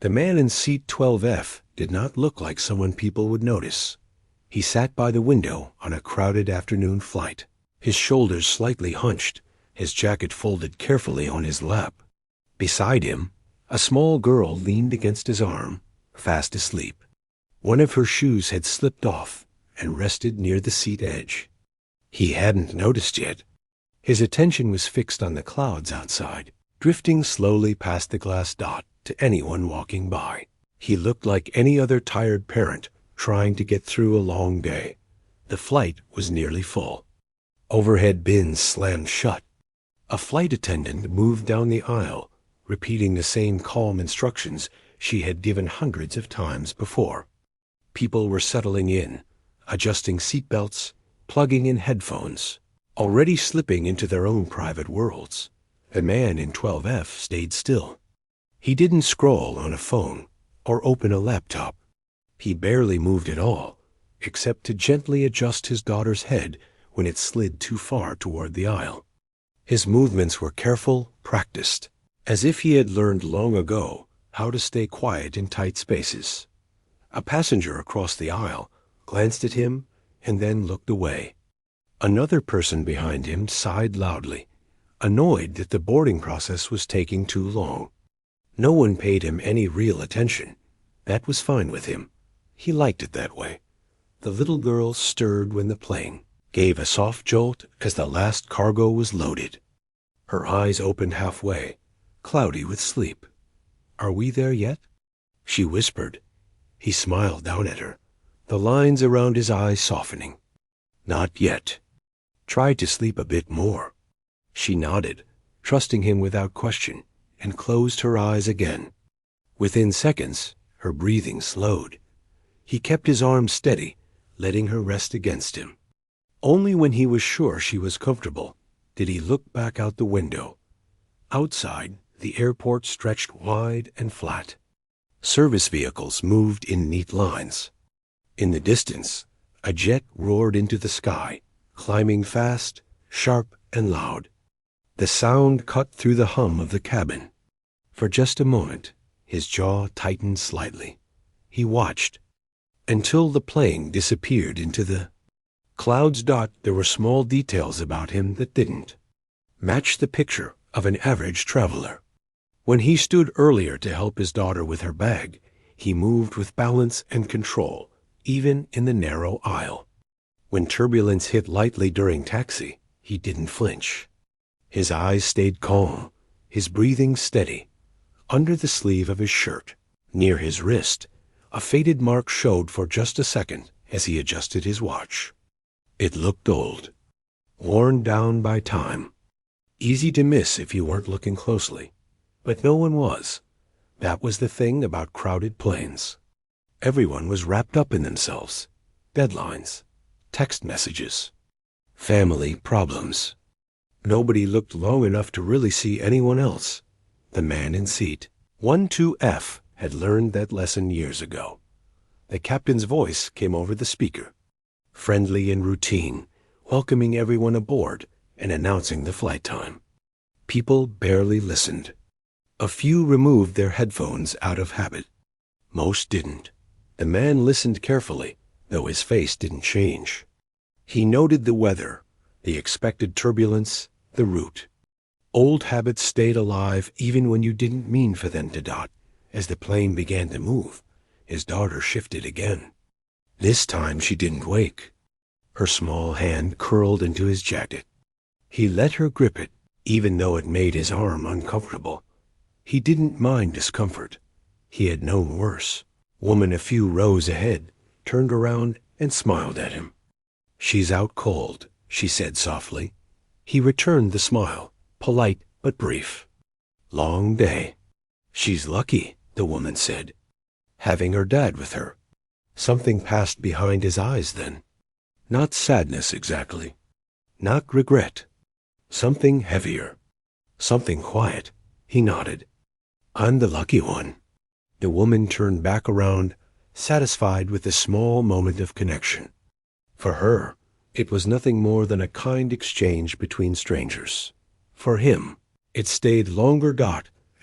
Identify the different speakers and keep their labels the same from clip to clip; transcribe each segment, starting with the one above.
Speaker 1: The man in seat 12F did not look like someone people would notice. He sat by the window on a crowded afternoon flight, his shoulders slightly hunched, his jacket folded carefully on his lap. Beside him, a small girl leaned against his arm, fast asleep. One of her shoes had slipped off and rested near the seat edge. He hadn't noticed yet. His attention was fixed on the clouds outside, drifting slowly past the glass dot to anyone walking by. He looked like any other tired parent trying to get through a long day. The flight was nearly full. Overhead bins slammed shut. A flight attendant moved down the aisle, repeating the same calm instructions she had given hundreds of times before. People were settling in, adjusting seatbelts, plugging in headphones, already slipping into their own private worlds. The man in 12F stayed still. He didn't scroll on a phone or open a laptop. He barely moved at all, except to gently adjust his daughter's head when it slid too far toward the aisle. His movements were careful, practiced, as if he had learned long ago how to stay quiet in tight spaces. A passenger across the aisle glanced at him and then looked away. Another person behind him sighed loudly, annoyed that the boarding process was taking too long. No one paid him any real attention. That was fine with him. He liked it that way. The little girl stirred when the plane gave a soft jolt as the last cargo was loaded. Her eyes opened halfway, cloudy with sleep. "Are we there yet?" she whispered. He smiled down at her, the lines around his eyes softening. "Not yet. Try to sleep a bit more." She nodded, trusting him without question, and closed her eyes again. Within seconds, her breathing slowed. He kept his arm steady, letting her rest against him. Only when he was sure she was comfortable did he look back out the window. Outside, the airport stretched wide and flat. Service vehicles moved in neat lines. In the distance, a jet roared into the sky, climbing fast, sharp, and loud. The sound cut through the hum of the cabin. For just a moment, his jaw tightened slightly. He watched until the plane disappeared into the clouds. There were small details about him that didn't match the picture of an average traveler. When he stood earlier to help his daughter with her bag, he moved with balance and control, even in the narrow aisle. When turbulence hit lightly during taxi, he didn't flinch. His eyes stayed calm, his breathing steady. Under the sleeve of his shirt, near his wrist, a faded mark showed for just a second as he adjusted his watch. It looked old, worn down by time. Easy to miss if you weren't looking closely. But no one was. That was the thing about crowded planes. Everyone was wrapped up in themselves. Deadlines, text messages, family problems. Nobody looked long enough to really see anyone else. The man in seat 12F had learned that lesson years ago. The captain's voice came over the speaker, friendly and routine, welcoming everyone aboard and announcing the flight time. People barely listened. A few removed their headphones out of habit. Most didn't. The man listened carefully, though his face didn't change. He noted the weather, the expected turbulence, the route. Old habits stayed alive even when you didn't mean for them to. As the plane began to move, his daughter shifted again. This time she didn't wake. Her small hand curled into his jacket. He let her grip it, even though it made his arm uncomfortable. He didn't mind discomfort. He had known worse. Woman a few rows ahead turned around and smiled at him. "She's out cold," she said softly. He returned the smile, polite but brief. "Long day." "She's lucky," the woman said, "having her dad with her." Something passed behind his eyes then. Not sadness exactly. Not regret. Something heavier. Something quiet. He nodded. "I'm the lucky one." The woman turned back around, satisfied with the small moment of connection. For her, it was nothing more than a kind exchange between strangers. For him, it stayed longer.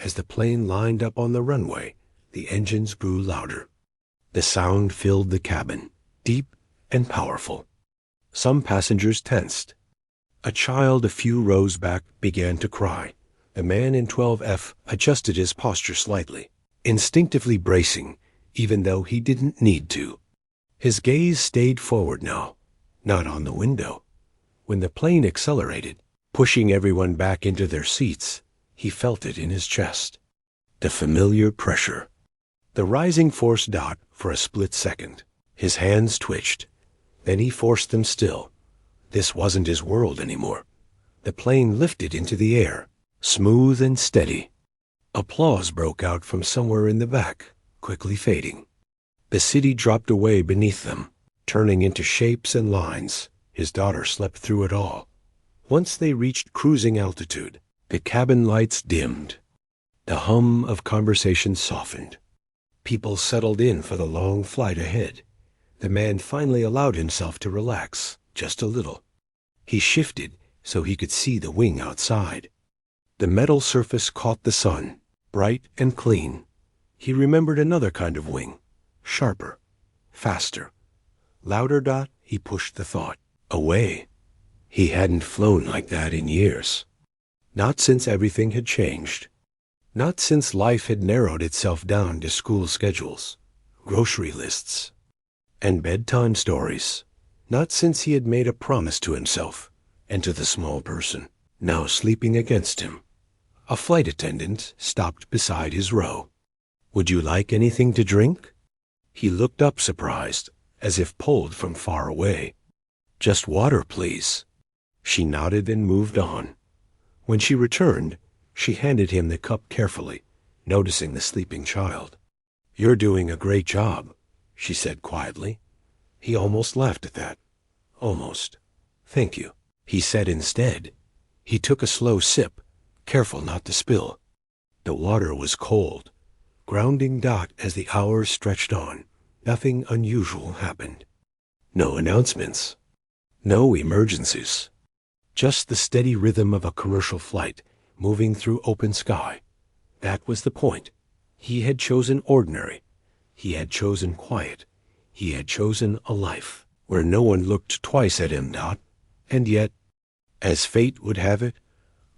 Speaker 1: As the plane lined up on the runway, The engines grew louder. The sound filled the cabin, deep and powerful. Some passengers tensed. A child a few rows back began to cry. The man in 12F adjusted his posture slightly, instinctively bracing, even though he didn't need to. His gaze stayed forward now, not on the window. When the plane accelerated, pushing everyone back into their seats, he felt it in his chest. The familiar pressure. The rising force for a split second. His hands twitched. Then he forced them still. This wasn't his world anymore. The plane lifted into the air, smooth and steady. Applause broke out from somewhere in the back, quickly fading. The city dropped away beneath them, turning into shapes and lines. His daughter slept through it all. Once they reached cruising altitude, the cabin lights dimmed. The hum of conversation softened. People settled in for the long flight ahead. The man finally allowed himself to relax, just a little. He shifted so he could see the wing outside. The metal surface caught the sun, bright and clean. He remembered another kind of wing, sharper, faster. Louder. He pushed the thought away. He hadn't flown like that in years. Not since everything had changed. Not since life had narrowed itself down to school schedules, grocery lists, and bedtime stories. Not since he had made a promise to himself and to the small person, now sleeping against him. A flight attendant stopped beside his row. "Would you like anything to drink?" He looked up surprised, as if pulled from far away. "Just water, please." She nodded and moved on. When she returned, she handed him the cup carefully, noticing the sleeping child. "You're doing a great job," she said quietly. He almost laughed at that. Almost. "Thank you," he said instead. He took a slow sip, careful not to spill. The water was cold, grounding as the hours stretched on. Nothing unusual happened. No announcements. No emergencies. Just the steady rhythm of a commercial flight moving through open sky. That was the point. He had chosen ordinary. He had chosen quiet. He had chosen a life where no one looked twice at him, and yet, as fate would have it,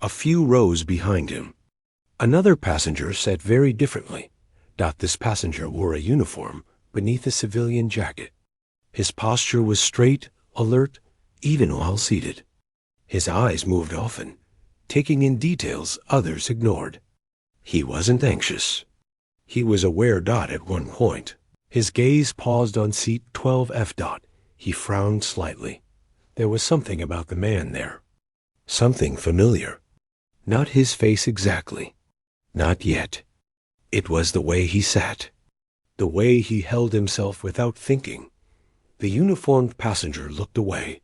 Speaker 1: a few rows behind him, another passenger sat very differently. This passenger wore a uniform beneath a civilian jacket. His posture was straight, alert, even while seated. His eyes moved often, taking in details others ignored. He wasn't anxious. He was aware at one point. His gaze paused on seat 12F. He frowned slightly. There was something about the man there. Something familiar. Not his face exactly. Not yet. It was the way he sat. The way he held himself without thinking. The uniformed passenger looked away.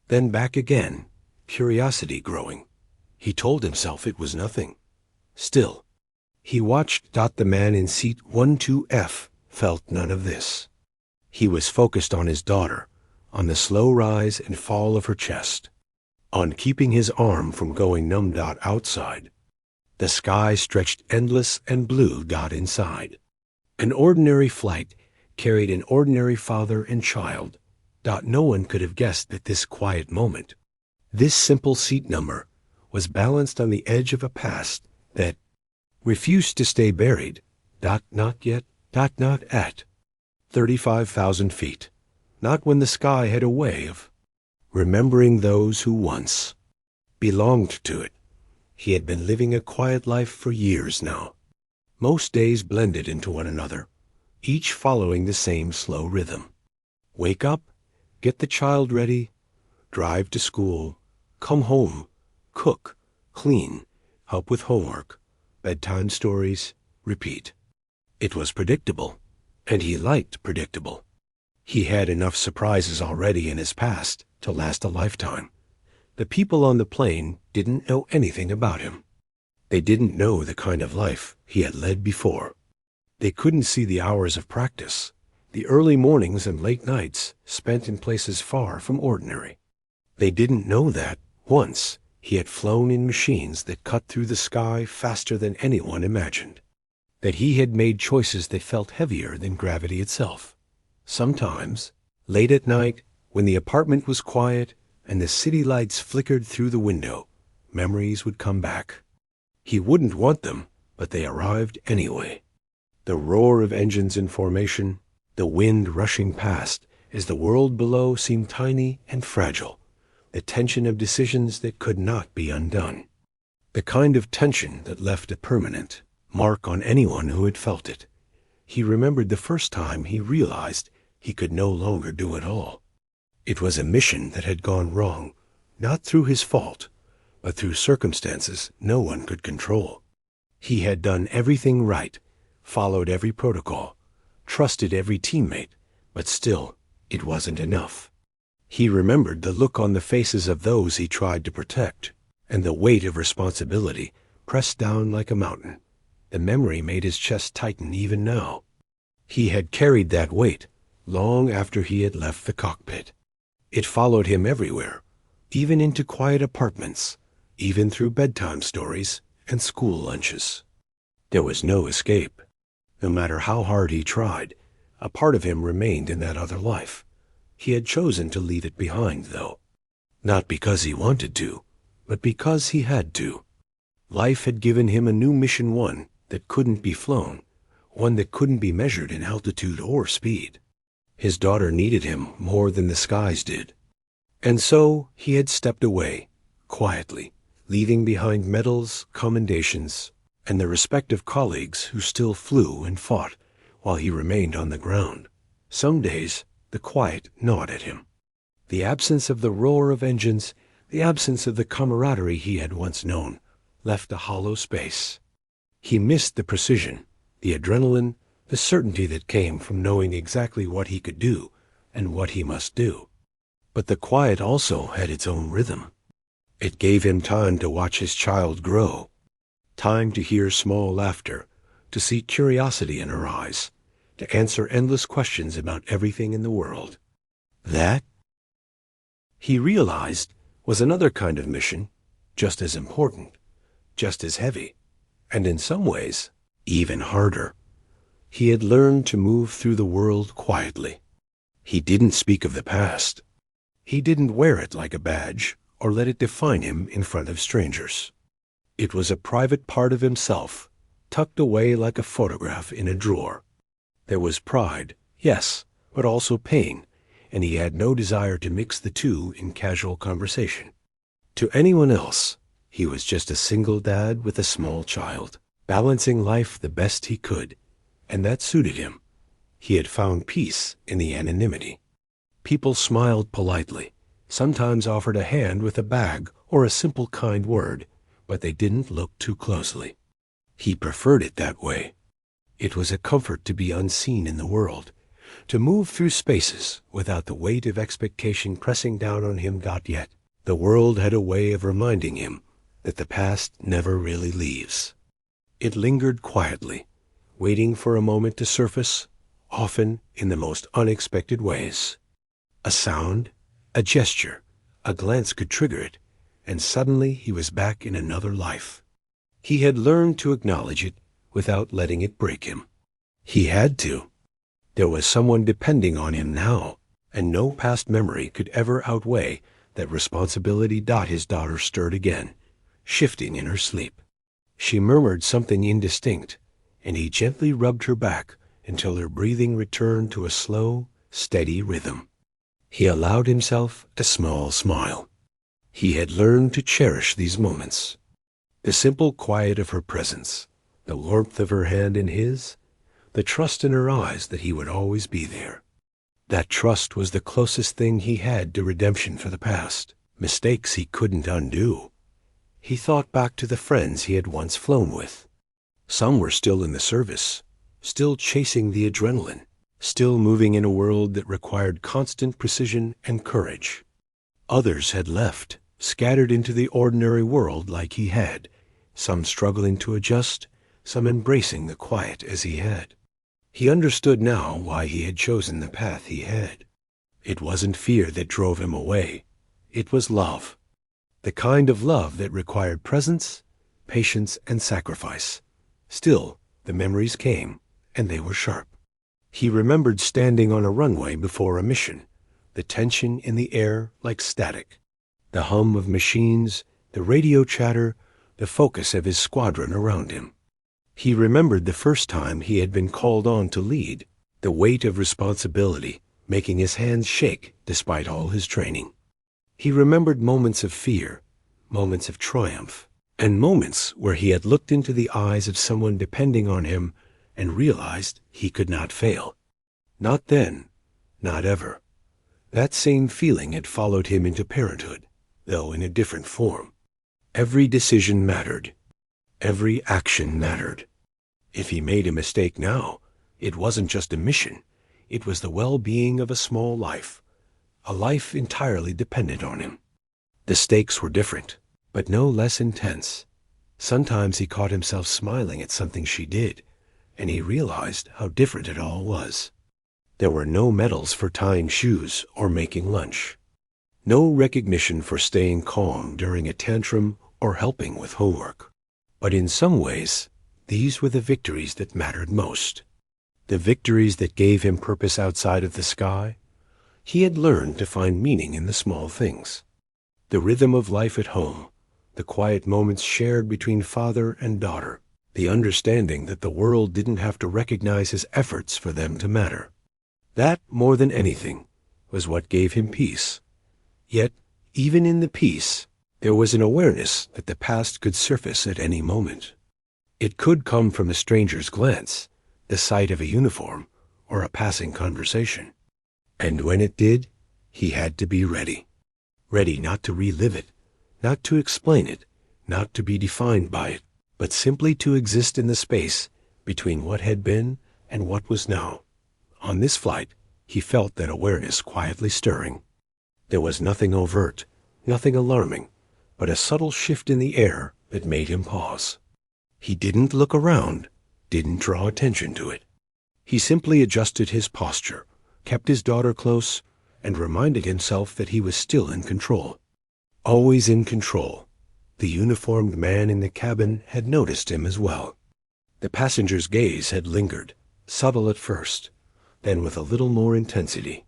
Speaker 1: Then back again, curiosity growing. He told himself it was nothing. Still, he watched. The man in seat 12F felt none of this. He was focused on his daughter, on the slow rise and fall of her chest, on keeping his arm from going numb. Outside, the sky stretched endless and blue. Inside, an ordinary flight carried an ordinary father and child. No one could have guessed that this quiet moment, this simple seat number, was balanced on the edge of a past that refused to stay buried. Not yet. Not at 35,000 feet. Not when the sky had a way of remembering those who once belonged to it. He had been living a quiet life for years now. Most days blended into one another, each following the same slow rhythm. Wake up, get the child ready, drive to school, come home, cook, clean, help with homework, bedtime stories, repeat. It was predictable, and he liked predictable. He had enough surprises already in his past to last a lifetime. The people on the plane didn't know anything about him. They didn't know the kind of life he had led before. They couldn't see the hours of practice, the early mornings and late nights spent in places far from ordinary. They didn't know that, once, he had flown in machines that cut through the sky faster than anyone imagined. that he had made choices that felt heavier than gravity itself. Sometimes, late at night, when the apartment was quiet and the city lights flickered through the window, memories would come back. He wouldn't want them, but they arrived anyway. The roar of engines in formation, the wind rushing past as the world below seemed tiny and fragile, the tension of decisions that could not be undone. The kind of tension that left a permanent mark on anyone who had felt it. He remembered the first time he realized he could no longer do it all. It was a mission that had gone wrong, not through his fault, but through circumstances no one could control. He had done everything right, followed every protocol, trusted every teammate, but still, it wasn't enough. He remembered the look on the faces of those he tried to protect, and the weight of responsibility pressed down like a mountain. The memory made his chest tighten even now. He had carried that weight long after he had left the cockpit. It followed him everywhere, even into quiet apartments, even through bedtime stories and school lunches. There was no escape. No matter how hard he tried, a part of him remained in that other life. He had chosen to leave it behind, though. Not because he wanted to, but because he had to. Life had given him a new mission, one that couldn't be flown, one that couldn't be measured in altitude or speed. His daughter needed him more than the skies did. And so he had stepped away, quietly, leaving behind medals, commendations, and the respect of colleagues who still flew and fought while he remained on the ground. Some days, the quiet gnawed at him. The absence of the roar of engines, the absence of the camaraderie he had once known, left a hollow space. He missed the precision, the adrenaline, the certainty that came from knowing exactly what he could do and what he must do. But the quiet also had its own rhythm. It gave him time to watch his child grow, time to hear small laughter, to see curiosity in her eyes, to answer endless questions about everything in the world. That, he realized, was another kind of mission, just as important, just as heavy, and in some ways, even harder. He had learned to move through the world quietly. He didn't speak of the past. He didn't wear it like a badge or let it define him in front of strangers. It was a private part of himself, tucked away like a photograph in a drawer. There was pride, yes, but also pain, and he had no desire to mix the two in casual conversation. To anyone else, he was just a single dad with a small child, balancing life the best he could, and that suited him. He had found peace in the anonymity. People smiled politely, sometimes offered a hand with a bag or a simple kind word, but they didn't look too closely. He preferred it that way. It was a comfort to be unseen in the world, to move through spaces without the weight of expectation pressing down on him. Yet, the world had a way of reminding him that the past never really leaves. It lingered quietly, waiting for a moment to surface, often in the most unexpected ways. A sound, a gesture, a glance could trigger it, and suddenly he was back in another life. He had learned to acknowledge it without letting it break him. He had to. There was someone depending on him now, and no past memory could ever outweigh that responsibility. His daughter stirred again, shifting in her sleep. She murmured something indistinct, and he gently rubbed her back until her breathing returned to a slow, steady rhythm. He allowed himself a small smile. He had learned to cherish these moments. The simple quiet of her presence, the warmth of her hand in his, the trust in her eyes that he would always be there. That trust was the closest thing he had to redemption for the past, mistakes he couldn't undo. He thought back to the friends he had once flown with. Some were still in the service, still chasing the adrenaline, still moving in a world that required constant precision and courage. Others had left, scattered into the ordinary world like he had, some struggling to adjust, some embracing the quiet as he had. He understood now why he had chosen the path he had. It wasn't fear that drove him away. It was love. The kind of love that required presence, patience, and sacrifice. Still, The memories came, and they were sharp. He remembered standing on a runway before a mission, the tension in the air like static, the hum of machines, the radio chatter, the focus of his squadron around him. He remembered the first time he had been called on to lead, the weight of responsibility making his hands shake despite all his training. He remembered moments of fear, moments of triumph, and moments where he had looked into the eyes of someone depending on him and realized he could not fail. Not then, not ever. That same feeling had followed him into parenthood, though in a different form. Every decision mattered. Every action mattered. If he made a mistake now, it wasn't just a mission. It was the well-being of a small life, a life entirely dependent on him. The stakes were different, but no less intense. Sometimes he caught himself smiling at something she did, and he realized how different it all was. There were no medals for tying shoes or making lunch. No recognition for staying calm during a tantrum or helping with homework. But in some ways, these were the victories that mattered most. The victories that gave him purpose outside of the sky. He had learned to find meaning in the small things. The rhythm of life at home, the quiet moments shared between father and daughter, the understanding that the world didn't have to recognize his efforts for them to matter. That, more than anything, was what gave him peace. Yet, even in the peace, there was an awareness that the past could surface at any moment. It could come from a stranger's glance, the sight of a uniform, or a passing conversation. And when it did, he had to be ready. Ready not to relive it, not to explain it, not to be defined by it, but simply to exist in the space between what had been and what was now. On this flight, he felt that awareness quietly stirring. There was nothing overt, nothing alarming, but a subtle shift in the air that made him pause. He didn't look around, didn't draw attention to it. He simply adjusted his posture, kept his daughter close, and reminded himself that he was still in control. Always in control. The uniformed man in the cabin had noticed him as well. The passenger's gaze had lingered, subtle at first, then with a little more intensity.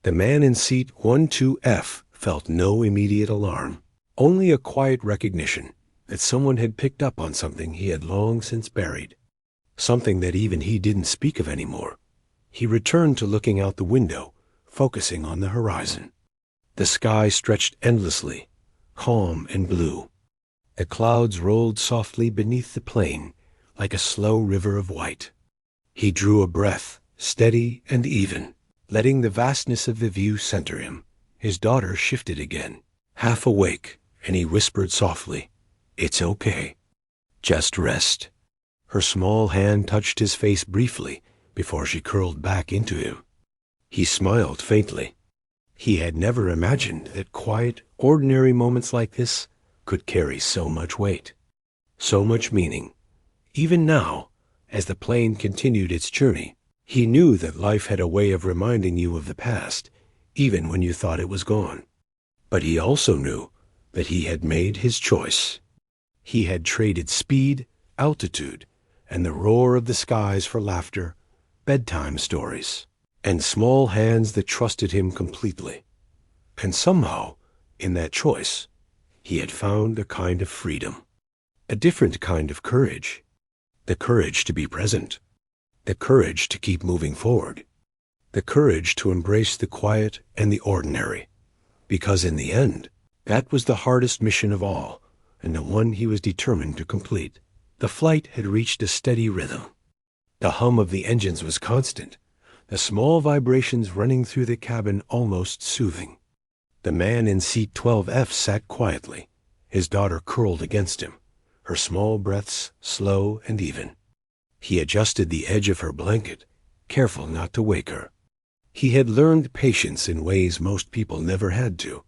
Speaker 1: The man in seat 12F felt no immediate alarm, only a quiet recognition that someone had picked up on something he had long since buried, something that even he didn't speak of anymore. He returned to looking out the window, focusing on the horizon. The sky stretched endlessly, calm and blue. The clouds rolled softly beneath the plane like a slow river of white. He drew a breath, steady and even, letting the vastness of the view center him. His daughter shifted again, half awake, and he whispered softly, "It's okay. Just rest." Her small hand touched his face briefly before she curled back into him. He smiled faintly. He had never imagined that quiet, ordinary moments like this could carry so much weight, so much meaning. Even now, as the plane continued its journey, he knew that life had a way of reminding you of the past, even when you thought it was gone. But he also knew that he had made his choice. He had traded speed, altitude, and the roar of the skies for laughter, bedtime stories, and small hands that trusted him completely. And somehow, in that choice, he had found a kind of freedom, a different kind of courage, the courage to be present, the courage to keep moving forward, the courage to embrace the quiet and the ordinary, because in the end, that was the hardest mission of all, and the one he was determined to complete. The flight had reached a steady rhythm. The hum of the engines was constant, the small vibrations running through the cabin almost soothing. The man in seat 12F sat quietly, his daughter curled against him, her small breaths slow and even. He adjusted the edge of her blanket, careful not to wake her. He had learned patience in ways most people never had to.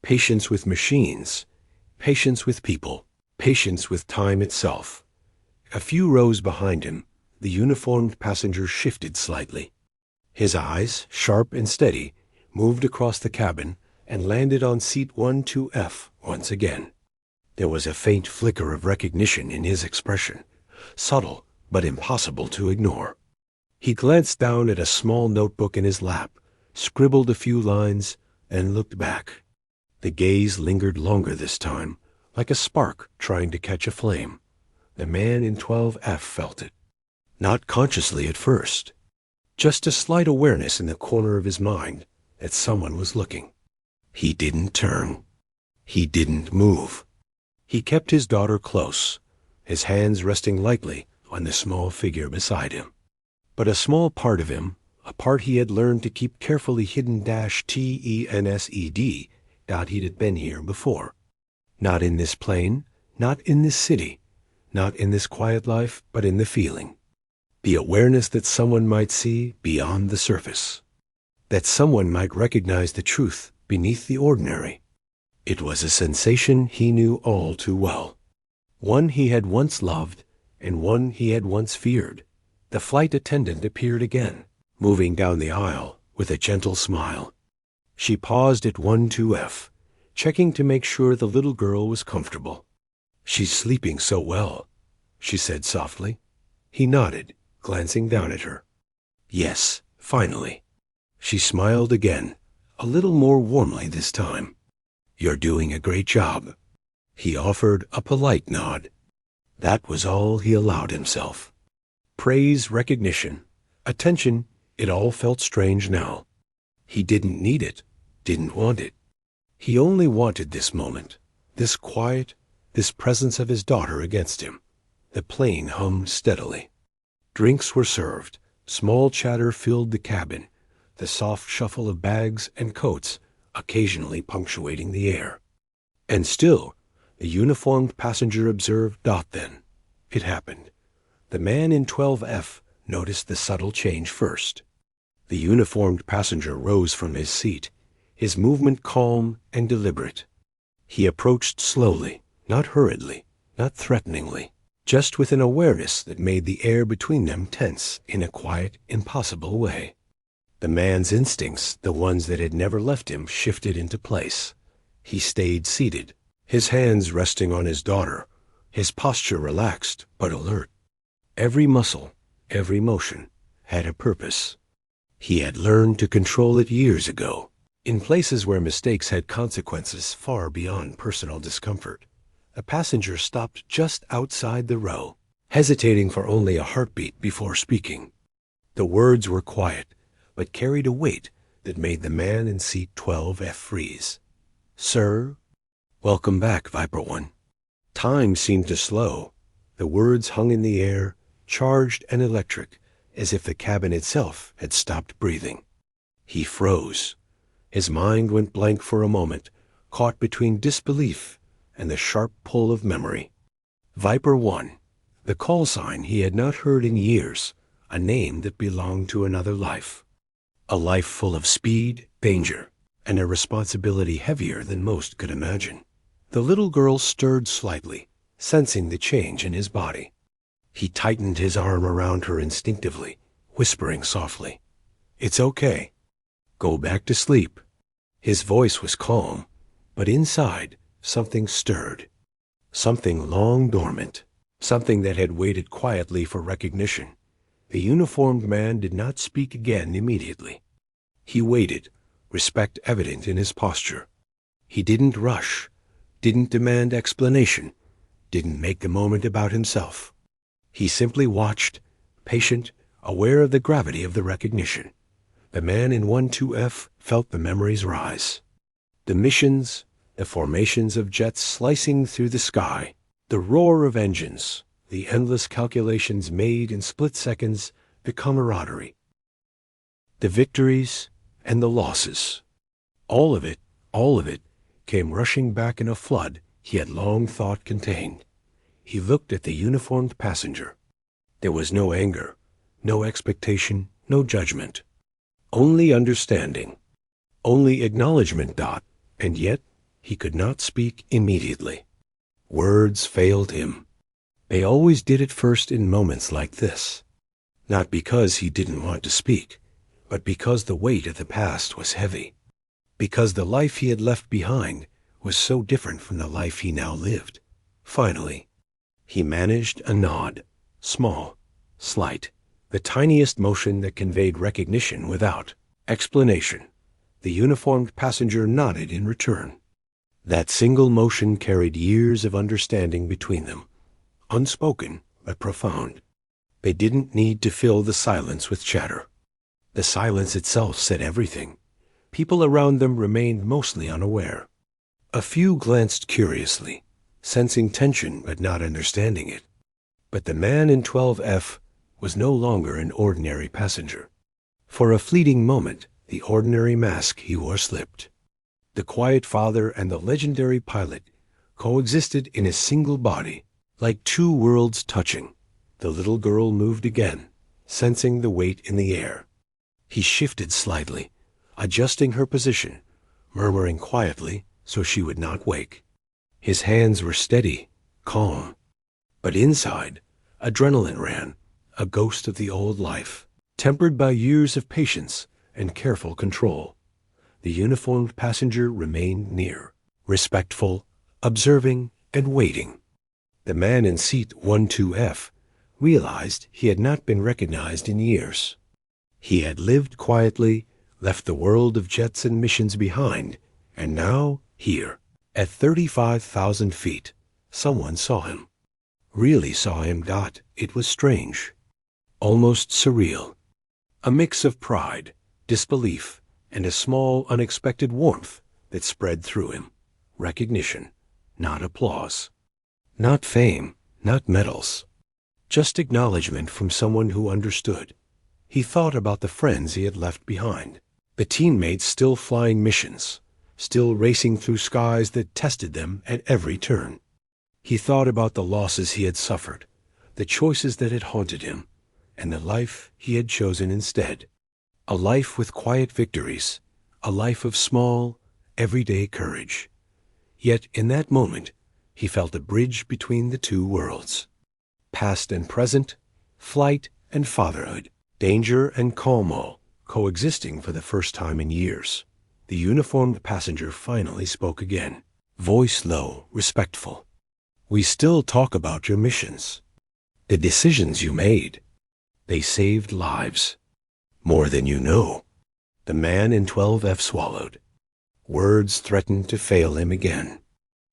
Speaker 1: Patience with machines, patience with people, patience with time itself. A few rows behind him, the uniformed passenger shifted slightly. His eyes, sharp and steady, moved across the cabin and landed on seat 12F once again. There was a faint flicker of recognition in his expression, subtle but impossible to ignore. He glanced down at a small notebook in his lap, scribbled a few lines, and looked back. The gaze lingered longer this time, like a spark trying to catch a flame. The man in 12F felt it. Not consciously at first. Just a slight awareness in the corner of his mind that someone was looking. He didn't turn. He didn't move. He kept his daughter close, his hands resting lightly on the small figure beside him. But a small part of him, a part he had learned to keep carefully hidden -TENSED, thought he'd been here before. Not in this plane, not in this city, not in this quiet life, but in the feeling. The awareness that someone might see beyond the surface. That someone might recognize the truth beneath the ordinary. It was a sensation he knew all too well. One he had once loved, and one he had once feared. The flight attendant appeared again, moving down the aisle with a gentle smile. She paused at 12F, checking to make sure the little girl was comfortable. "She's sleeping so well," she said softly. He nodded, glancing down at her. "Yes, finally." She smiled again, a little more warmly this time. "You're doing a great job." He offered a polite nod. That was all he allowed himself. Praise, recognition, attention, it all felt strange now. He didn't need it, didn't want it. He only wanted this moment, this quiet, this presence of his daughter against him. The plane hummed steadily. Drinks were served, small chatter filled the cabin, the soft shuffle of bags and coats occasionally punctuating the air. And still, the uniformed passenger observed. Then it happened. The man in 12F noticed the subtle change first. The uniformed passenger rose from his seat, his movement calm and deliberate. He approached slowly, not hurriedly, not threateningly, just with an awareness that made the air between them tense in a quiet, impossible way. The man's instincts, the ones that had never left him, shifted into place. He stayed seated, his hands resting on his daughter, his posture relaxed but alert. Every muscle, every motion, had a purpose. He had learned to control it years ago, in places where mistakes had consequences far beyond personal discomfort. A passenger stopped just outside the row, hesitating for only a heartbeat before speaking. The words were quiet, but carried a weight that made the man in seat 12F freeze. "Sir?" "Welcome back, Viper One." Time seemed to slow. The words hung in the air, charged and electric, as if the cabin itself had stopped breathing. He froze. His mind went blank for a moment, caught between disbelief and the sharp pull of memory. Viper One, the call sign he had not heard in years, a name that belonged to another life. A life full of speed, danger, and a responsibility heavier than most could imagine. The little girl stirred slightly, sensing the change in his body. He tightened his arm around her instinctively, whispering softly, "It's okay. Go back to sleep." His voice was calm, but inside something stirred. Something long dormant, something that had waited quietly for recognition. The uniformed man did not speak again immediately. He waited, respect evident in his posture. He didn't rush, didn't demand explanation, didn't make the moment about himself. He simply watched, patient, aware of the gravity of the recognition. The man in 12F felt the memories rise. The missions, the formations of jets slicing through the sky, the roar of engines, the endless calculations made in split seconds, the camaraderie, the victories and the losses. All of it came rushing back in a flood he had long thought contained. He looked at the uniformed passenger. There was no anger, no expectation, no judgment. Only understanding, only acknowledgment. And yet he could not speak immediately. Words failed him. They always did at first in moments like this. Not because he didn't want to speak, but because the weight of the past was heavy. Because the life he had left behind was so different from the life he now lived. Finally, he managed a nod, small, slight, the tiniest motion that conveyed recognition without explanation. The uniformed passenger nodded in return. That single motion carried years of understanding between them, unspoken but profound. They didn't need to fill the silence with chatter. The silence itself said everything. People around them remained mostly unaware. A few glanced curiously, sensing tension but not understanding it. But the man in 12F was no longer an ordinary passenger. For a fleeting moment, the ordinary mask he wore slipped. The quiet father and the legendary pilot coexisted in a single body, like two worlds touching. The little girl moved again, sensing the weight in the air. He shifted slightly, adjusting her position, murmuring quietly so she would not wake. His hands were steady, calm. But inside, adrenaline ran, a ghost of the old life, tempered by years of patience and careful control. The uniformed passenger remained near, respectful, observing, and waiting. The man in seat 12F realized he had not been recognized in years. He had lived quietly, left the world of jets and missions behind, and now, here, at 35,000 feet, someone saw him. Really saw him. It was strange, almost surreal. A mix of pride, disbelief, and a small, unexpected warmth that spread through him. Recognition, not applause. Not fame, not medals. Just acknowledgement from someone who understood. He thought about the friends he had left behind, the teammates still flying missions, still racing through skies that tested them at every turn. He thought about the losses he had suffered, the choices that had haunted him, and the life he had chosen instead. A life with quiet victories, a life of small, everyday courage. Yet in that moment, he felt a bridge between the two worlds. Past and present, flight and fatherhood, danger and calm all coexisting for the first time in years. The uniformed passenger finally spoke again, voice low, respectful. "We still talk about your missions, the decisions you made. They saved lives. More than you know." The man in 12F swallowed. Words threatened to fail him again.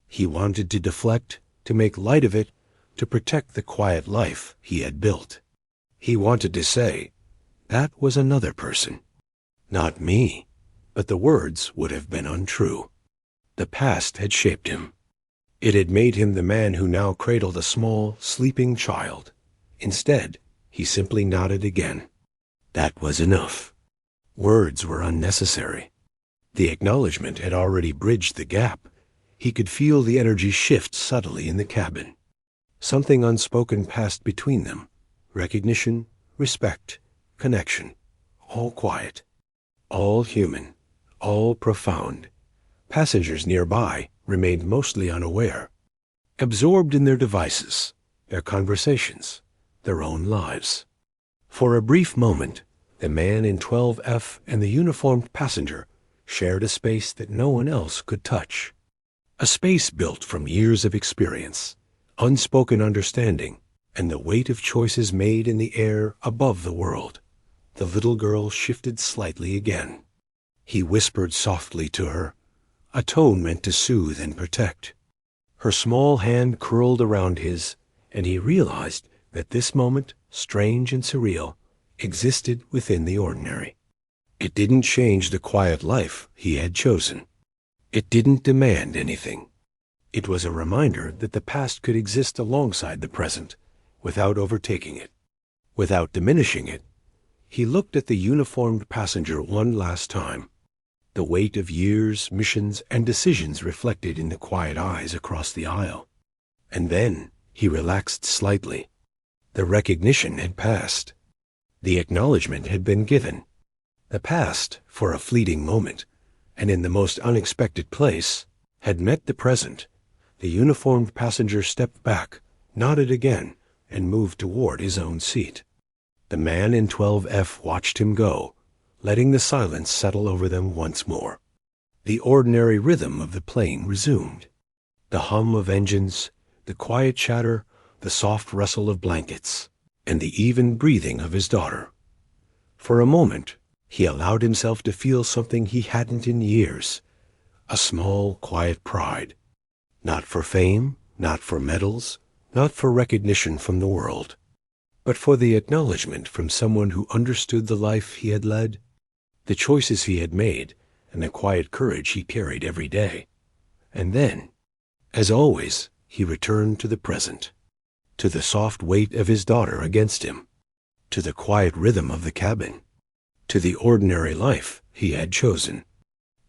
Speaker 1: He wanted to deflect, to make light of it, to protect the quiet life he had built. He wanted to say, "That was another person. Not me." But the words would have been untrue. The past had shaped him. It had made him the man who now cradled a small, sleeping child. Instead, he simply nodded again. That was enough. Words were unnecessary. The acknowledgement had already bridged the gap. He could feel the energy shift subtly in the cabin. Something unspoken passed between them. Recognition, respect, connection. All quiet. All human. All profound. Passengers nearby remained mostly unaware, absorbed in their devices, their conversations, their own lives. For a brief moment, the man in 12F and the uniformed passenger shared a space that no one else could touch. A space built from years of experience, unspoken understanding, and the weight of choices made in the air above the world. The little girl shifted slightly again. He whispered softly to her, a tone meant to soothe and protect. Her small hand curled around his, and he realized that this moment, strange and surreal, existed within the ordinary. It didn't change the quiet life he had chosen. It didn't demand anything. It was a reminder that the past could exist alongside the present, without overtaking it, without diminishing it. He looked at the uniformed passenger one last time. The weight of years, missions, and decisions reflected in the quiet eyes across the aisle. And then he relaxed slightly. The recognition had passed. The acknowledgement had been given. The past, for a fleeting moment, and in the most unexpected place, had met the present. The uniformed passenger stepped back, nodded again, and moved toward his own seat. The man in 12F watched him go, letting the silence settle over them once more. The ordinary rhythm of the plane resumed. The hum of engines, the quiet chatter, the soft rustle of blankets. and the even breathing of his daughter. For a moment, he allowed himself to feel something he hadn't in years, a small, quiet pride. Not for fame, not for medals, not for recognition from the world, but for the acknowledgement from someone who understood the life he had led, the choices he had made, and the quiet courage he carried every day. And then, as always, he returned to the present, to the soft weight of his daughter against him, to the quiet rhythm of the cabin, to the ordinary life he had chosen.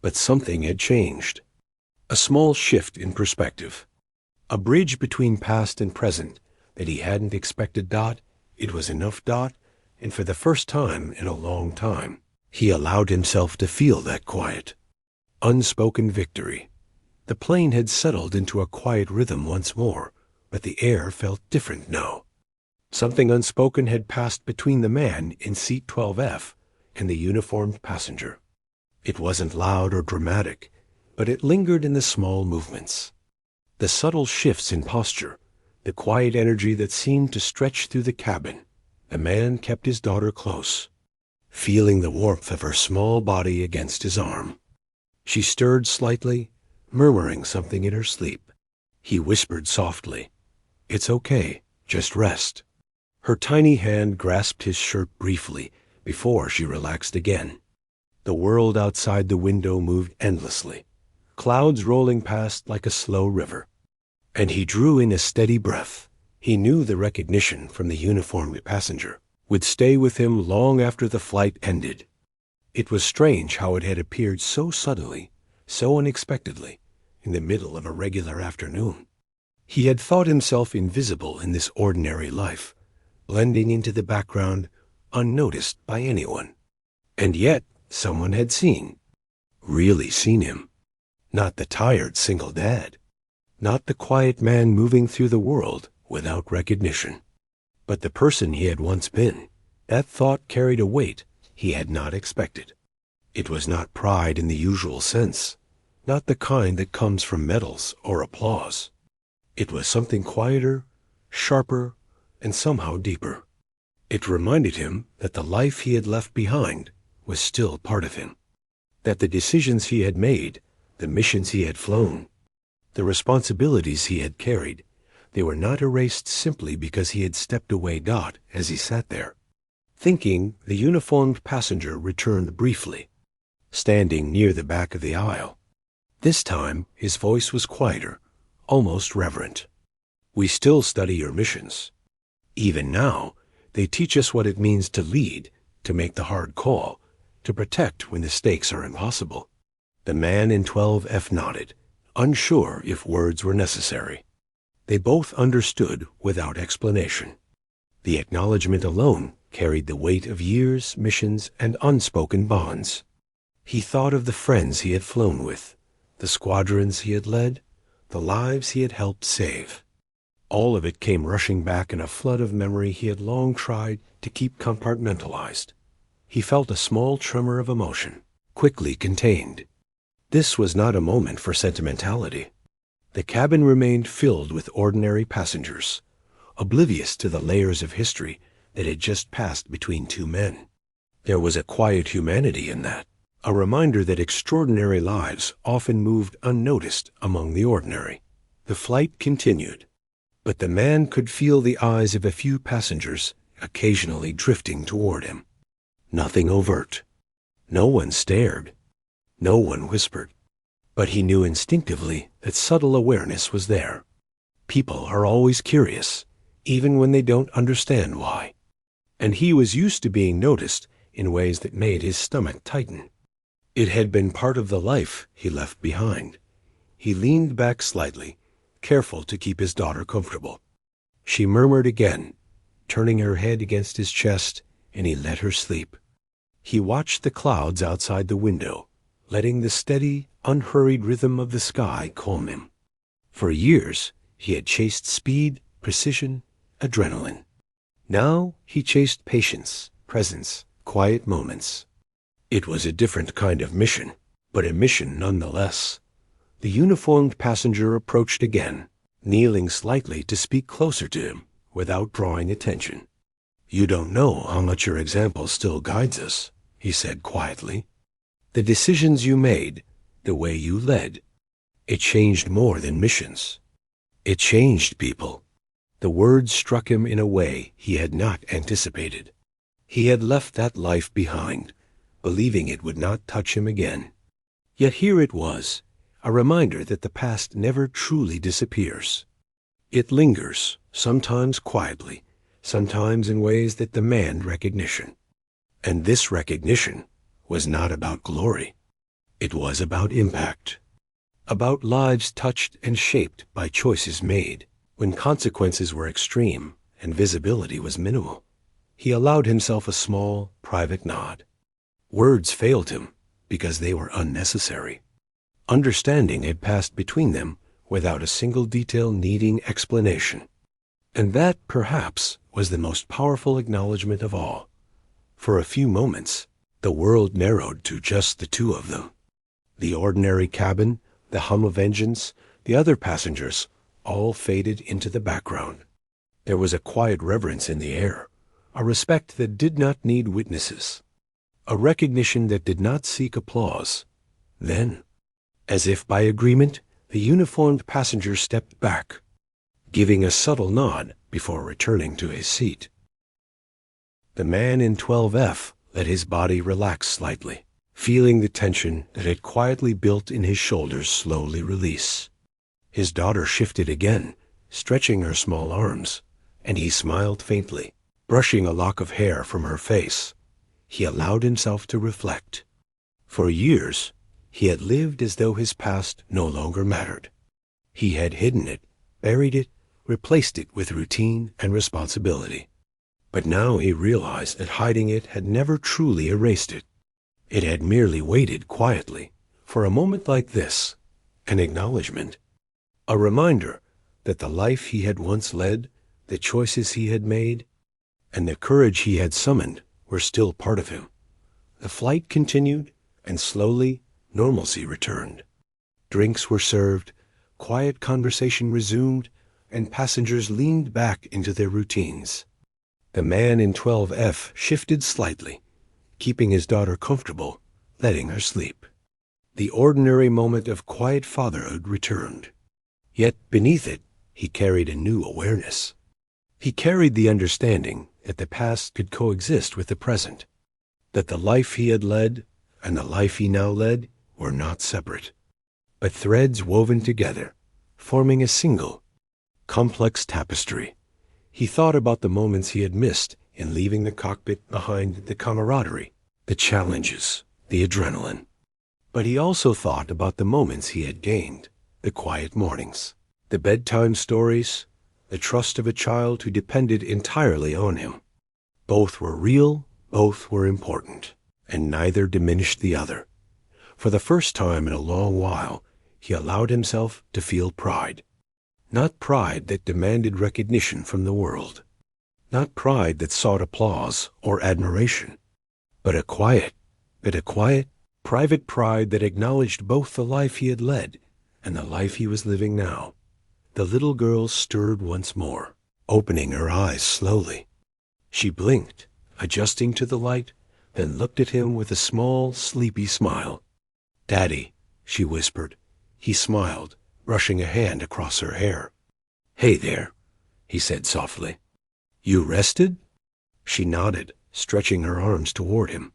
Speaker 1: But something had changed. A small shift in perspective. A bridge between past and present that he hadn't expected. It was enough. And for the first time in a long time, he allowed himself to feel that quiet, unspoken victory. The plane had settled into a quiet rhythm once more, but the air felt different now. Something unspoken had passed between the man in seat 12F and the uniformed passenger. It wasn't loud or dramatic, but it lingered in the small movements, the subtle shifts in posture, the quiet energy that seemed to stretch through the cabin. The man kept his daughter close, feeling the warmth of her small body against his arm. She stirred slightly, murmuring something in her sleep. He whispered softly, "It's okay, just rest." Her tiny hand grasped his shirt briefly before she relaxed again. The world outside the window moved endlessly, clouds rolling past like a slow river. And he drew in a steady breath. He knew the recognition from the uniformed passenger would stay with him long after the flight ended. It was strange how it had appeared so suddenly, so unexpectedly, in the middle of a regular afternoon. He had thought himself invisible in this ordinary life, blending into the background, unnoticed by anyone. And yet, someone had seen, really seen him. Not the tired single dad, not the quiet man moving through the world without recognition, but the person he had once been. That thought carried a weight he had not expected. It was not pride in the usual sense, not the kind that comes from medals or applause. It was something quieter, sharper, and somehow deeper. It reminded him that the life he had left behind was still part of him, that the decisions he had made, the missions he had flown, the responsibilities he had carried, they were not erased simply because he had stepped away. As he sat there, thinking, the uniformed passenger returned briefly, standing near the back of the aisle. This time, his voice was quieter, almost reverent. "We still study your missions. Even now, they teach us what it means to lead, to make the hard call, to protect when the stakes are impossible." The man in 12F nodded, unsure if words were necessary. They both understood without explanation. The acknowledgement alone carried the weight of years, missions, and unspoken bonds. He thought of the friends he had flown with, the squadrons he had led, the lives he had helped save. All of it came rushing back in a flood of memory he had long tried to keep compartmentalized. He felt a small tremor of emotion, quickly contained. This was not a moment for sentimentality. The cabin remained filled with ordinary passengers, oblivious to the layers of history that had just passed between two men. There was a quiet humanity in that, a reminder that extraordinary lives often moved unnoticed among the ordinary. The flight continued, but the man could feel the eyes of a few passengers occasionally drifting toward him. Nothing overt. No one stared. No one whispered. But he knew instinctively that subtle awareness was there. People are always curious, even when they don't understand why. And he was used to being noticed in ways that made his stomach tighten. It had been part of the life he left behind. He leaned back slightly, careful to keep his daughter comfortable. She murmured again, turning her head against his chest, and he let her sleep. He watched the clouds outside the window, letting the steady, unhurried rhythm of the sky calm him. For years, he had chased speed, precision, adrenaline. Now he chased patience, presence, quiet moments. It was a different kind of mission, but a mission nonetheless. The uniformed passenger approached again, kneeling slightly to speak closer to him without drawing attention. "You don't know how much your example still guides us," he said quietly. "The decisions you made, the way you led, it changed more than missions. It changed people." The words struck him in a way he had not anticipated. He had left that life behind, believing it would not touch him again. Yet here it was, a reminder that the past never truly disappears. It lingers, sometimes quietly, sometimes in ways that demand recognition. And this recognition was not about glory. It was about impact. About lives touched and shaped by choices made when consequences were extreme and visibility was minimal. He allowed himself a small, private nod. Words failed him because they were unnecessary. Understanding had passed between them without a single detail needing explanation. And that, perhaps, was the most powerful acknowledgement of all. For a few moments, the world narrowed to just the two of them. The ordinary cabin, the hum of engines, the other passengers, all faded into the background. There was a quiet reverence in the air, a respect that did not need witnesses, a recognition that did not seek applause. Then, as if by agreement, the uniformed passenger stepped back, giving a subtle nod before returning to his seat. The man in 12F let his body relax slightly, feeling the tension that had quietly built in his shoulders slowly release. His daughter shifted again, stretching her small arms, and he smiled faintly, brushing a lock of hair from her face. He allowed himself to reflect. For years, he had lived as though his past no longer mattered. He had hidden it, buried it, replaced it with routine and responsibility. But now he realized that hiding it had never truly erased it. It had merely waited quietly for a moment like this, an acknowledgement, a reminder that the life he had once led, the choices he had made, and the courage he had summoned were still part of him. The flight continued, and slowly normalcy returned. Drinks were served, quiet conversation resumed, and passengers leaned back into their routines. The man in 12F shifted slightly, keeping his daughter comfortable, letting her sleep. The ordinary moment of quiet fatherhood returned. Yet beneath it, he carried a new awareness. He carried the understanding that the past could coexist with the present, that the life he had led and the life he now led were not separate, but threads woven together, forming a single, complex tapestry. He thought about the moments he had missed in leaving the cockpit behind, the camaraderie, the challenges, the adrenaline. But he also thought about the moments he had gained, the quiet mornings, the bedtime stories, the trust of a child who depended entirely on him. Both were real, both were important, and neither diminished the other. For the first time in a long while, he allowed himself to feel pride. Not pride that demanded recognition from the world, not pride that sought applause or admiration, but a quiet, private pride that acknowledged both the life he had led and the life he was living now. The little girl stirred once more, opening her eyes slowly. She blinked, adjusting to the light, then looked at him with a small, sleepy smile. "Daddy," she whispered. He smiled, brushing a hand across her hair. "Hey there," he said softly. "You rested?" She nodded, stretching her arms toward him.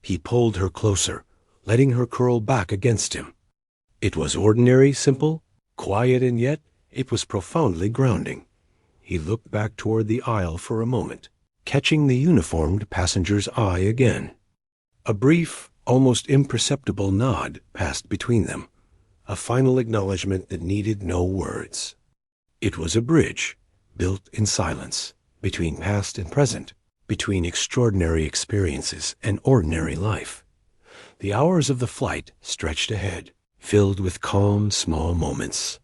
Speaker 1: He pulled her closer, letting her curl back against him. It was ordinary, simple, quiet, and yet it was profoundly grounding. He looked back toward the aisle for a moment, catching the uniformed passenger's eye again. A brief, almost imperceptible nod passed between them, a final acknowledgement that needed no words. It was a bridge, built in silence, between past and present, between extraordinary experiences and ordinary life. The hours of the flight stretched ahead, filled with calm, small moments.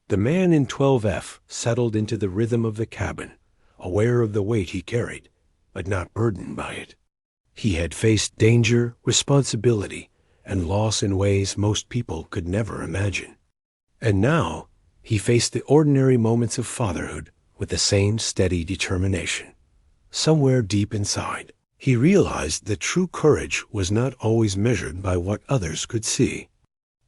Speaker 1: The man in 12F settled into the rhythm of the cabin, aware of the weight he carried, but not burdened by it. He had faced danger, responsibility, and loss in ways most people could never imagine. And now he faced the ordinary moments of fatherhood with the same steady determination. somewhere deep inside, he realized that true courage was not always measured by what others could see.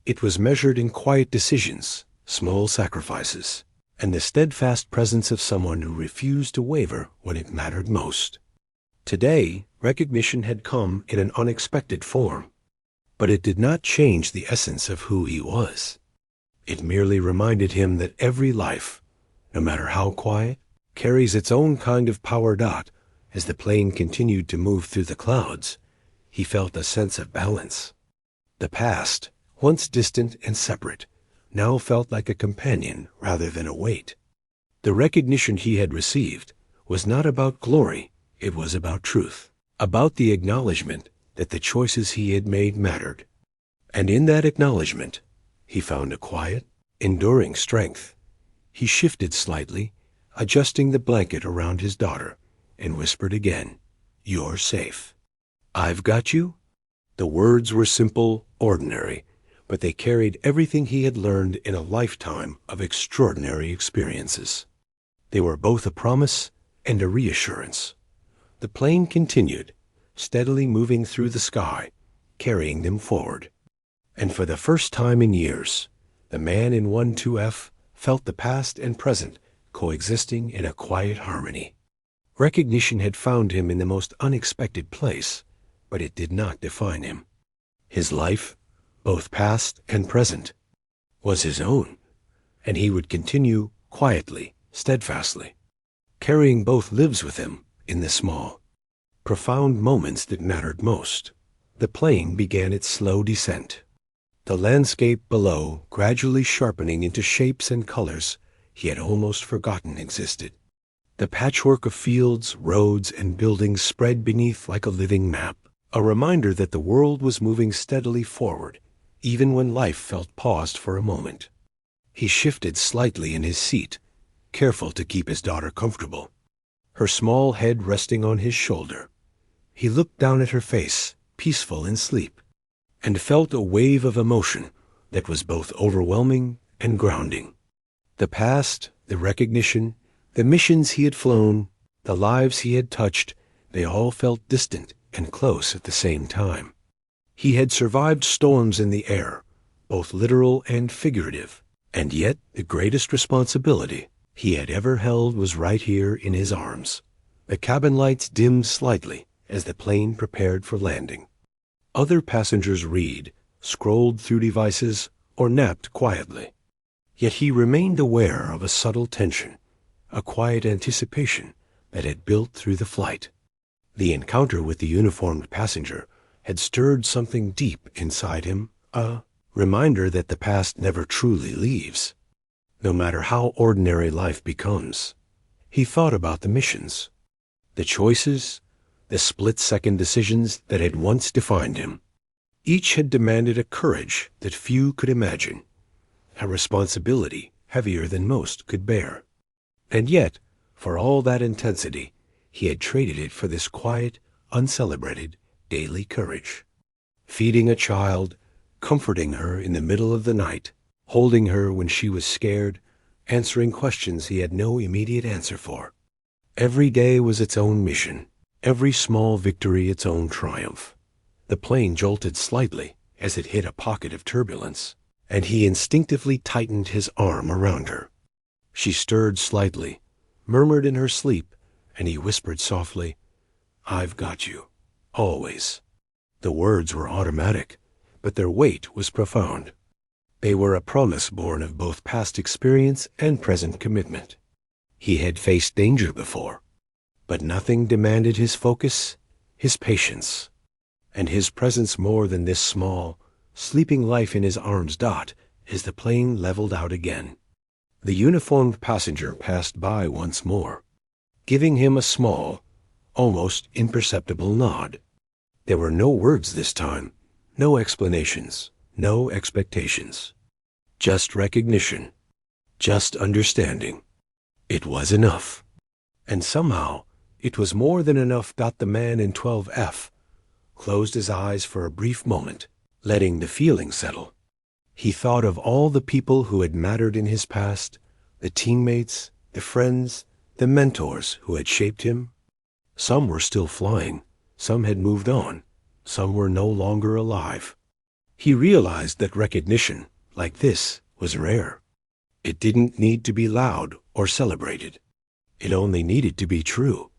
Speaker 1: It was measured in quiet decisions, small sacrifices, and the steadfast presence of someone who refused to waver when it mattered most. Today, recognition had come in an unexpected form, but it did not change the essence of who he was. It merely reminded him that every life, no matter how quiet, carries its own kind of power. As the plane continued to move through the clouds, he felt a sense of balance. The past, once distant and separate, now felt like a companion rather than a weight. The recognition he had received was not about glory, it was about truth, about the acknowledgement that the choices he had made mattered. And in that acknowledgement, he found a quiet, enduring strength. He shifted slightly, adjusting the blanket around his daughter, and whispered again, "You're safe. I've got you." The words were simple, ordinary, but they carried everything he had learned in a lifetime of extraordinary experiences. They were both a promise and a reassurance. The plane continued, steadily moving through the sky, carrying them forward. And for the first time in years, the man in 12F felt the past and present coexisting in a quiet harmony. Recognition had found him in the most unexpected place, but it did not define him. His life, both past and present, was his own, and he would continue quietly, steadfastly, carrying both lives with him in the small, profound moments that mattered most. The plane began its slow descent, the landscape below gradually sharpening into shapes and colors he had almost forgotten existed. The patchwork of fields, roads, and buildings spread beneath like a living map, a reminder that the world was moving steadily forward, even when life felt paused for a moment. He shifted slightly in his seat, careful to keep his daughter comfortable, her small head resting on his shoulder. He looked down at her face, peaceful in sleep, and felt a wave of emotion that was both overwhelming and grounding. The past, the recognition, the missions he had flown, the lives he had touched, they all felt distant and close at the same time. He had survived storms in the air, both literal and figurative, and yet the greatest responsibility he had ever held was right here in his arms. The cabin lights dimmed slightly as the plane prepared for landing. Other passengers read, scrolled through devices, or napped quietly. Yet he remained aware of a subtle tension, a quiet anticipation that had built through the flight. The encounter with the uniformed passenger had stirred something deep inside him, a reminder that the past never truly leaves, no matter how ordinary life becomes. He thought about the missions, the choices, the split-second decisions that had once defined him. Each had demanded a courage that few could imagine, a responsibility heavier than most could bear. And yet, for all that intensity, he had traded it for this quiet, uncelebrated, daily courage. Feeding a child, comforting her in the middle of the night, holding her when she was scared, answering questions he had no immediate answer for. Every day was its own mission, every small victory its own triumph. The plane jolted slightly as it hit a pocket of turbulence, and he instinctively tightened his arm around her. She stirred slightly, murmured in her sleep, and he whispered softly, "I've got you, always." The words were automatic, but their weight was profound. They were a promise born of both past experience and present commitment. He had faced danger before, but nothing demanded his focus, his patience, and his presence more than this small, sleeping life in his arms. As the plane leveled out again, the uniformed passenger passed by once more, giving him a small, almost imperceptible nod. There were no words this time, no explanations, no expectations. Just recognition, just understanding. It was enough. And somehow, it was more than enough. The man in 12F closed his eyes for a brief moment, letting the feeling settle. He thought of all the people who had mattered in his past, the teammates, the friends, the mentors who had shaped him. Some were still flying, some had moved on, some were no longer alive. He realized that recognition, like this, was rare. It didn't need to be loud or celebrated. It only needed to be true.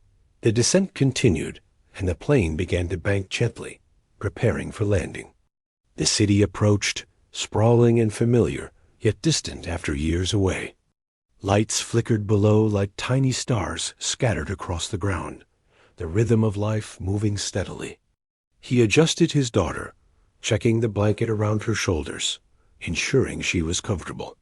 Speaker 1: The descent continued, and the plane began to bank gently, preparing for landing. The city approached, sprawling and familiar, yet distant after years away. Lights flickered below like tiny stars scattered across the ground, the rhythm of life moving steadily. He adjusted his daughter, checking the blanket around her shoulders, ensuring she was comfortable.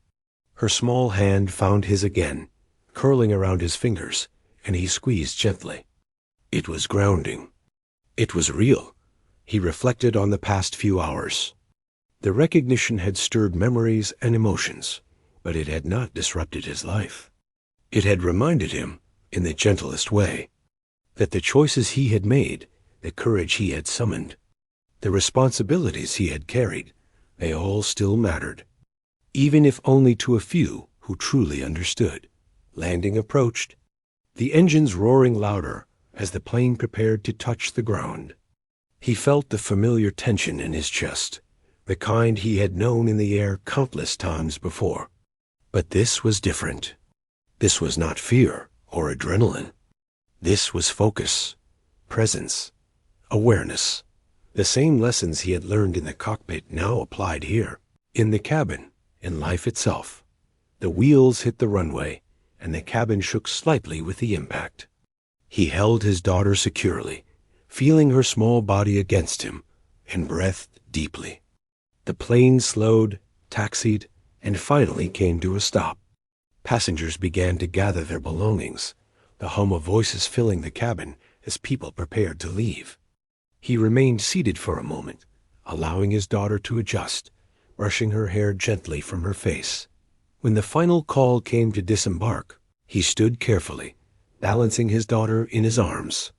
Speaker 1: Her small hand found his again, curling around his fingers, and he squeezed gently. It was grounding. It was real. He reflected on the past few hours. The recognition had stirred memories and emotions, but it had not disrupted his life. It had reminded him, in the gentlest way, that the choices he had made, the courage he had summoned, the responsibilities he had carried, they all still mattered, even if only to a few who truly understood. Landing approached, the engines roaring louder as the plane prepared to touch the ground. He felt the familiar tension in his chest, the kind he had known in the air countless times before. But this was different. This was not fear or adrenaline. This was focus, presence, awareness. The same lessons he had learned in the cockpit now applied here, in the cabin, in life itself. The wheels hit the runway, and the cabin shook slightly with the impact. He held his daughter securely, feeling her small body against him, and breathed deeply. The plane slowed, taxied, and finally came to a stop. Passengers began to gather their belongings, the hum of voices filling the cabin as people prepared to leave. He remained seated for a moment, allowing his daughter to adjust, brushing her hair gently from her face. When the final call came to disembark, he stood carefully, balancing his daughter in his arms.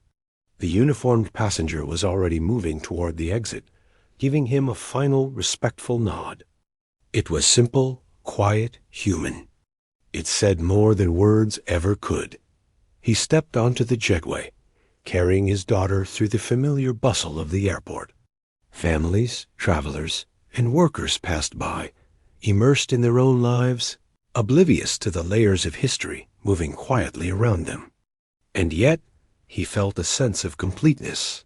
Speaker 1: The uniformed passenger was already moving toward the exit, giving him a final respectful nod. It was simple, quiet, human. It said more than words ever could. He stepped onto the jetway, carrying his daughter through the familiar bustle of the airport. Families, travelers, and workers passed by, immersed in their own lives, oblivious to the layers of history moving quietly around them. And yet, he felt a sense of completeness.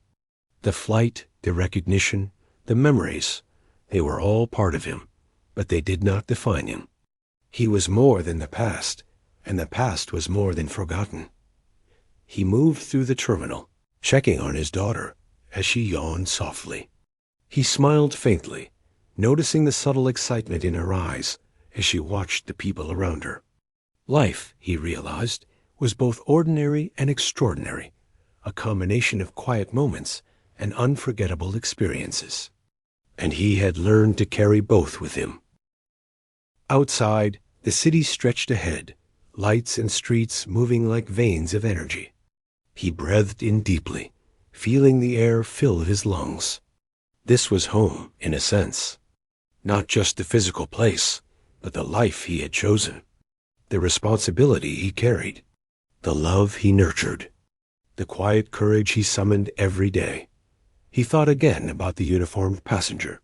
Speaker 1: The flight, the recognition, the memories, they were all part of him, but they did not define him. He was more than the past, and the past was more than forgotten. He moved through the terminal, checking on his daughter as she yawned softly. He smiled faintly, noticing the subtle excitement in her eyes as she watched the people around her. Life, he realized, was both ordinary and extraordinary, a combination of quiet moments and unforgettable experiences. And he had learned to carry both with him. Outside, the city stretched ahead, lights and streets moving like veins of energy. He breathed in deeply, feeling the air fill his lungs. This was home, in a sense. Not just the physical place, but the life he had chosen. The responsibility he carried. The love he nurtured. The quiet courage he summoned every day. He thought again about the uniformed passenger.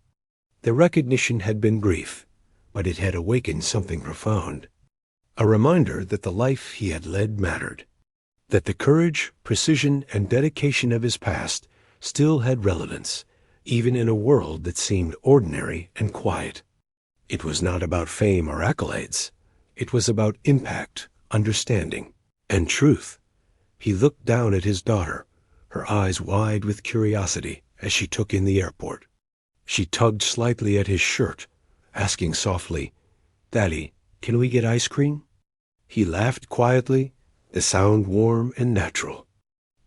Speaker 1: The recognition had been brief, but it had awakened something profound. A reminder that the life he had led mattered. That the courage, precision, and dedication of his past still had relevance, even in a world that seemed ordinary and quiet. It was not about fame or accolades. It was about impact, understanding, and truth. He looked down at his daughter, her eyes wide with curiosity as she took in the airport. She tugged slightly at his shirt, asking softly, "Daddy, can we get ice cream?" He laughed quietly, the sound warm and natural.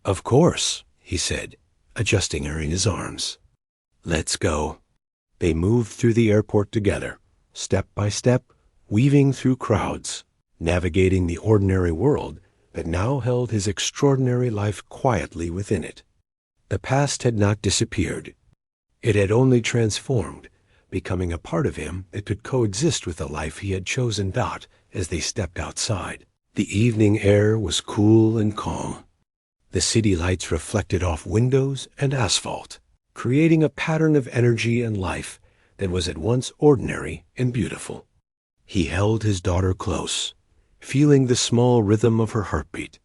Speaker 1: "Of course," he said, adjusting her in his arms. "Let's go." They moved through the airport together, step by step, weaving through crowds, navigating the ordinary world that now held his extraordinary life quietly within it. The past had not disappeared. It had only transformed, becoming a part of him that could coexist with the life he had chosen. As they stepped outside, the evening air was cool and calm. The city lights reflected off windows and asphalt, creating a pattern of energy and life that was at once ordinary and beautiful. He held his daughter close, feeling the small rhythm of her heartbeat,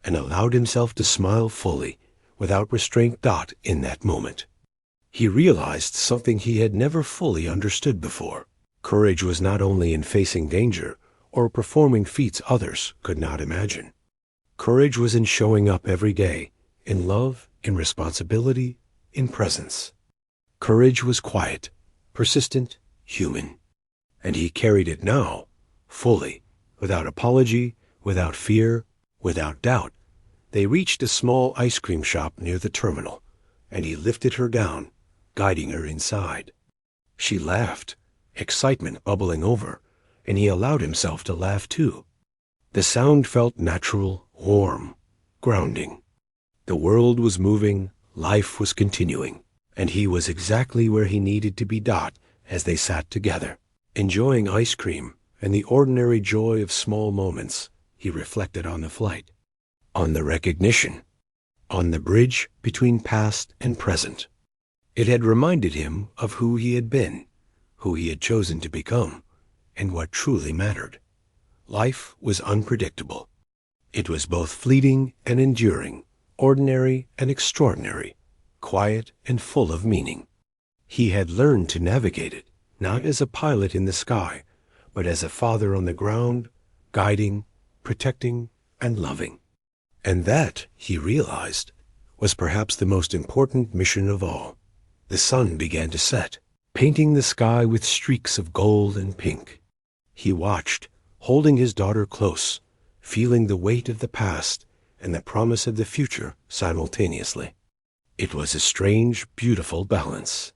Speaker 1: and allowed himself to smile fully, without restraint. In that moment, he realized something he had never fully understood before. Courage was not only in facing danger or performing feats others could not imagine. Courage was in showing up every day, in love, in responsibility, in presence. Courage was quiet, persistent, human. And he carried it now, fully, without apology, without fear, without doubt. They reached a small ice cream shop near the terminal, and he lifted her down, guiding her inside. She laughed, excitement bubbling over, and he allowed himself to laugh too. The sound felt natural, warm, grounding. The world was moving, life was continuing, and he was exactly where he needed to be. As they sat together, enjoying ice cream and the ordinary joy of small moments, he reflected on the flight, on the recognition, on the bridge between past and present. It had reminded him of who he had been, who he had chosen to become, and what truly mattered. Life was unpredictable. It was both fleeting and enduring, ordinary and extraordinary, quiet and full of meaning. He had learned to navigate it, not as a pilot in the sky, but as a father on the ground, guiding, protecting, and loving. And that, he realized, was perhaps the most important mission of all. The sun began to set, painting the sky with streaks of gold and pink. He watched, holding his daughter close, feeling the weight of the past and the promise of the future simultaneously. It was a strange, beautiful balance.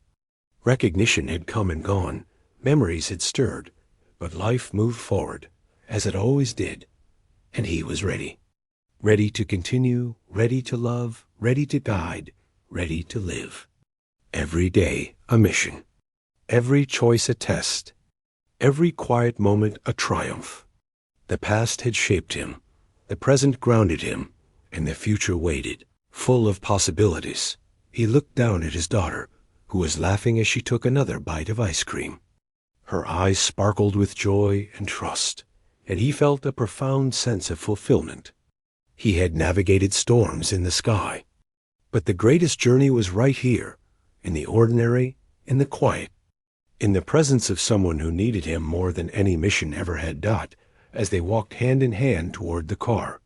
Speaker 1: Recognition had come and gone, memories had stirred, but life moved forward, as it always did, and he was ready. Ready to continue, ready to love, ready to guide, ready to live. Every day a mission, every choice a test, every quiet moment a triumph. The past had shaped him, the present grounded him, and the future waited, full of possibilities. He looked down at his daughter, who was laughing as she took another bite of ice cream. Her eyes sparkled with joy and trust, and he felt a profound sense of fulfillment. He had navigated storms in the sky, but the greatest journey was right here, in the ordinary, in the quiet, in the presence of someone who needed him more than any mission ever had. As they walked hand in hand toward the car,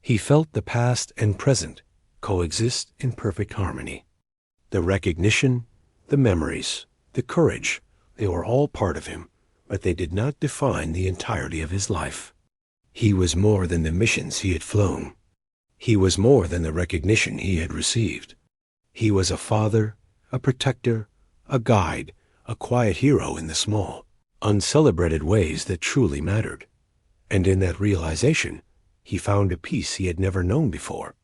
Speaker 1: he felt the past and present coexist in perfect harmony. The recognition, the memories, the courage, they were all part of him, but they did not define the entirety of his life. He was more than the missions he had flown. He was more than the recognition he had received. He was a father, a protector, a guide, a quiet hero in the small, uncelebrated ways that truly mattered. And in that realization, he found a peace he had never known before.